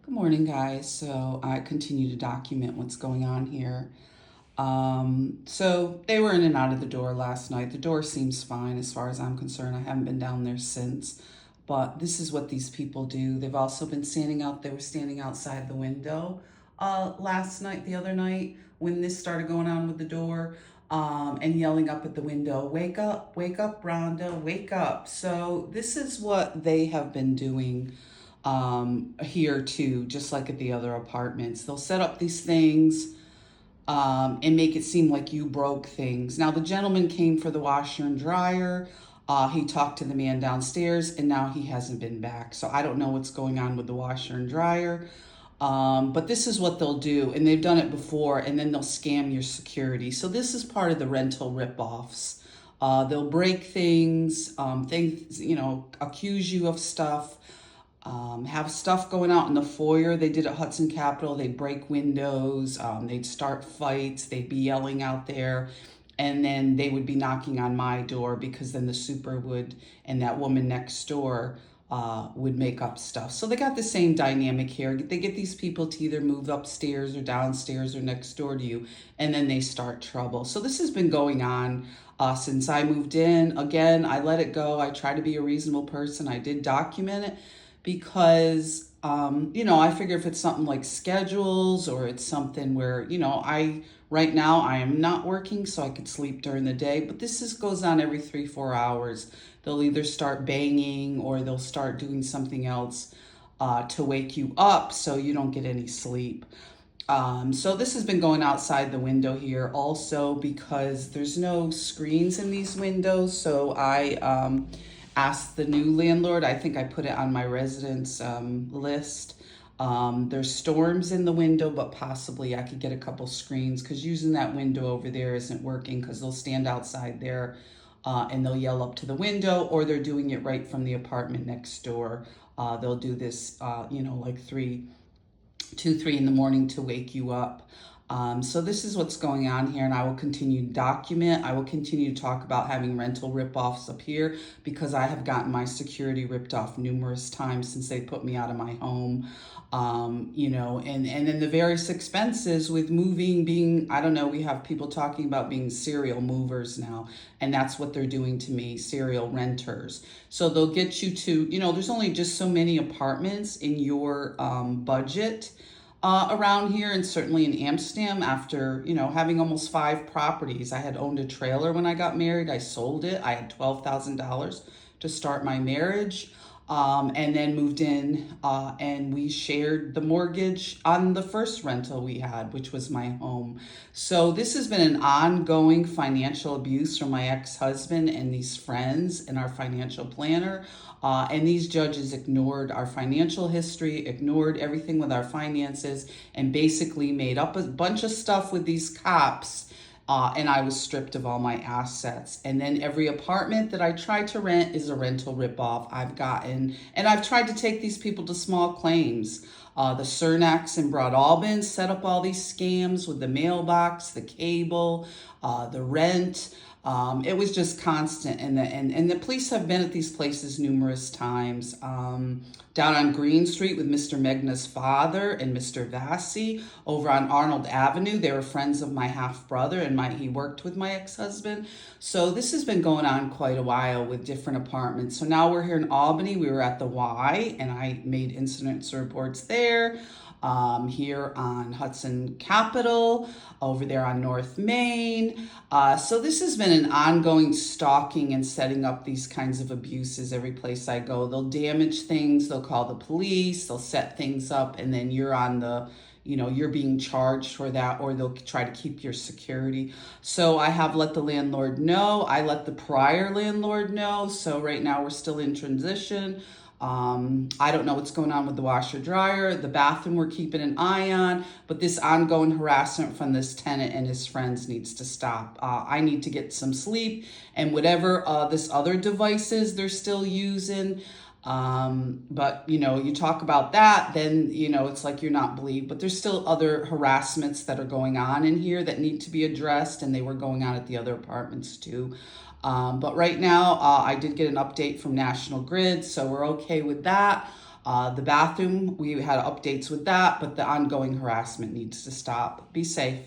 Good morning, guys. So I continue to document what's going on here. So they were in and out of the door last night. The door seems fine as far as I'm concerned. I haven't been down there since. But this is what these people do. They've also been standing out. They were standing outside the window last night, the other night, when this started going on with the door, and yelling up at the window, wake up, Rhonda, wake up. So this is what they have been doing here too, just like at the other apartments. They'll set up these things and make it seem like you broke things. Now, the gentleman came for the washer and dryer. He talked to the man downstairs, and now he hasn't been back. So I don't know what's going on with the washer and dryer. But this is what they'll do, and they've done it before, and then they'll scam your security. So this is part of the rental ripoffs. They'll break things, accuse you of stuff, have stuff going out in the foyer. They did at Hudson Capitol. They'd break windows. They'd start fights. They'd be yelling out there. And then they would be knocking on my door because then the super would, and that woman next door would make up stuff. So they got the same dynamic here. They get these people to either move upstairs or downstairs or next door to you, and then they start trouble. So this has been going on since I moved in. Again, I let it go. I try to be a reasonable person. I did document it because I figure if it's something like schedules or it's something where, I right now I am not working so I could sleep during the day, but goes on every 3-4 hours. They'll either start banging or they'll start doing something else to wake you up so you don't get any sleep. So this has been going outside the window here also because there's no screens in these windows. So I asked the new landlord, I think I put it on my residence list. There's storms in the window, but possibly I could get a couple screens because using that window over there isn't working because they'll stand outside there and they'll yell up to the window, or they're doing it right from the apartment next door. They'll do this, like 3 in the morning to wake you up. So this is what's going on here, and I will continue to document. I will continue to talk about having rental ripoffs up here because I have gotten my security ripped off numerous times since they put me out of my home. And then the various expenses with moving being, I don't know, we have people talking about being serial movers now, and that's what they're doing to me, serial renters. So they'll get you to, there's only just so many apartments in your budget around here, and certainly in Amsterdam. After having almost 5 properties, I had owned a trailer when I got married. I sold it. I had $12,000 to start my marriage, and then moved in, and we shared the mortgage on the first rental we had, which was my home. So this has been an ongoing financial abuse from my ex-husband and these friends and our financial planner. And these judges ignored our financial history, ignored everything with our finances, and basically made up a bunch of stuff with these cops. And I was stripped of all my assets. And then every apartment that I tried to rent is a rental ripoff I've gotten. And I've tried to take these people to small claims. The Cernax in Broad Albin set up all these scams with the mailbox, the cable, the rent. It was just constant, and the police have been at these places numerous times. Down on Green Street with Mr. Megna's father and Mr. Vassi, over on Arnold Avenue, they were friends of my half brother, and he worked with my ex-husband. So this has been going on quite a while with different apartments. So now we're here in Albany. We were at the Y, and I made incident reports there. Here on Hudson Capitol, over there on North Main. So this has been an ongoing stalking and setting up these kinds of abuses every place I go. They'll damage things, they'll call the police, they'll set things up, and then you're being charged for that, or they'll try to keep your security. So I have let the landlord know. I let the prior landlord know. So right now we're still in transition. I don't know what's going on with the washer dryer, the bathroom we're keeping an eye on, but this ongoing harassment from this tenant and his friends needs to stop. I need to get some sleep, and whatever this other devices they're still using. But you talk about that, then it's like you're not believed, but there's still other harassments that are going on in here that need to be addressed, and they were going on at the other apartments too. But right now, I did get an update from National Grid, so we're okay with that. The bathroom, we had updates with that, but the ongoing harassment needs to stop. Be safe.